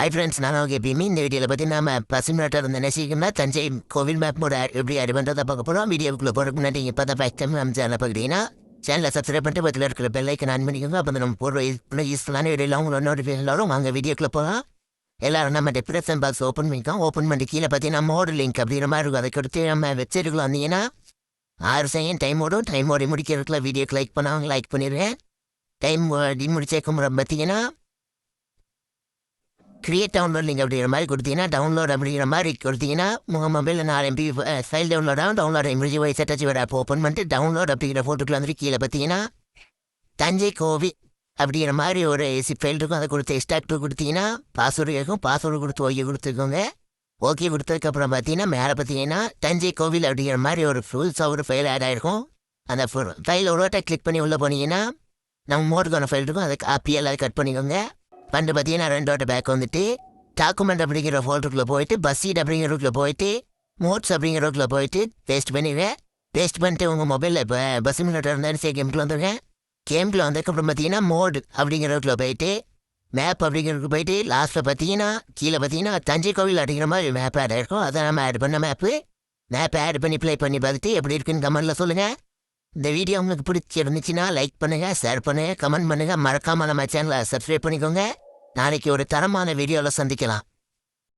Hi friends, நான் அவங்க எப்பயுமே இந்த வீடியோவில் பற்றி நம்ம பசுமேட்டர் இருந்த நெசிக்கணும்னா தஞ்சை கோவில் மேப் மூட எப்படி அறிவுன்றதை பார்க்க போகிறோம். வீடியோக்குள்ளே போகிறதுக்கு முன்னாடி இப்போ தான் ஃபஸ்ட் டைம் நம்ம சேனலை பார்க்குறீங்கன்னா சேனலை சப்ஸ்கிரைப் பண்ணிட்டு பக்கத்தில் இருக்கிற பெல்லைக்கன் ஆன் பண்ணிக்கோங்க. அப்போ நம்ம போடுற யூஸ்ஃபுல்லான வீடியோவில் அவங்களோட நோட்டிஃபிகேஷன் வரும். வாங்க வீடியோக்குள்ளே போகலாம். எல்லாரும் நம்ம டிஸ்கிரிப்ஷன் பாக்ஸ் ஓப்பன் பண்ணிக்கலாம். ஓப்பன் பண்ணி கீழே பார்த்தீங்கன்னா மோடு லிங்க் அப்படிங்கிற மாதிரி இருக்கும். அதை கொடுத்து நம்ம வெப்சைட்டுக்குள்ள வந்தீங்கன்னா 6 செகண்ட் டைம் ஓடி முடிக்கிறதுக்குள்ள வீடியோக்கு லைக் பண்ணாங்க லைக் பண்ணிடுவேன். டைம் முடிச்சேக்கும் பார்த்தீங்கன்னா கிரியேட் டவுன்லோட் லிங்க் அப்படிங்கிற மாதிரி கொடுத்தீங்கன்னா டவுன்லோட் அப்படிங்கிற மாதிரி கொடுத்தீங்கன்னா உங்கள் மொபைலில் 4 MB ஃபைல் டவுன்லோட் ஆகும். டவுன்லோட் எம்ஜி வைஸ் டச் வேறு ஆப் ஓப்பன் பண்ணிட்டு டவுன்லோட் அப்படிங்கிற ஃபோட்டோக்குள்ள வந்துட்டு கீழே பார்த்தீங்கன்னா தஞ்சை கோவில் அப்படிங்கிற மாதிரி ஒரு ஃபைல் இருக்கும். அதை கொடுத்து எக்ஸ்ட்ராக்ட் கொடுத்தீங்கன்னா பாஸ்வேர்டு கேட்கும். பாஸ்வேர்டு கொடுத்து ஓகே கொடுத்துக்கோங்க. ஓகே கொடுத்ததுக்கப்புறம் பார்த்தீங்கன்னா மேலே பார்த்தீங்கன்னா தஞ்சை கோவில் அப்படிங்கிற மாதிரி ஒரு ஃபுல்ஸாக ஒரு ஃபைல் ஆட் ஆகிருக்கும். அந்த ஃபைல் ஒரு வாட்டை கிளிக் பண்ணி உள்ளே போனீங்கன்னா நம்ம மோடுக்கான ஃபைல் இருக்கும். அதை காப்பி எல்லாம் கட் பண்ணிக்கோங்க. பண்டு பார்த்தீங்கன்னா 2 பேக் வந்துட்டு டாக்குமெண்ட் அப்படிங்கிற ஃபோல்டருக்குள்ளே போயிட்டு பஸ்ஸீட் அப்படிங்கிறதுக்குள்ளே போயிட்டு மோட்ஸ் அப்படிங்கிறதுக்குள்ளே போயிட்டு பேஸ்ட் பண்ணிடுவேன். பேஸ்ட் பண்ணிட்டு உங்கள் மொபைலில் இப்போ பஸ் மினிட்டர் இருந்தாலும் சரி கேமுக்குள்ள வந்துடுவேன். கேமுக்குள்ள வந்ததுக்கப்புறம் பார்த்தீங்கன்னா மோடு அப்படிங்கிறதுக்குள்ளே போயிட்டு மேப் அப்படிங்கிறதுக்கு போயிட்டு லாஸ்ட்டில் பார்த்தீங்கன்னா கீழே பார்த்தீங்கன்னா தஞ்சை கோவில் அப்படிங்கிற மாதிரி மேப் ஆட் ஆகிருக்கும். அதை நம்ம ஆட் பண்ண மேப்பு ஆட் பண்ணி ப்ளே பண்ணி பார்த்துட்டு எப்படி இருக்குன்னு கமெண்ட்டில் சொல்லுங்கள். இந்த வீடியோ உங்களுக்கு பிடிச்சிருந்துச்சுன்னா லைக் பண்ணுங்கள், ஷேர் பண்ணுங்கள், கமெண்ட் பண்ணுங்கள். மறக்காமல் நம்ம சேனலை சப்ஸ்கிரைப் பண்ணிக்கோங்க. நாளைக்கு ஒரு தரமான வீடியோவில் சந்திக்கலாம்.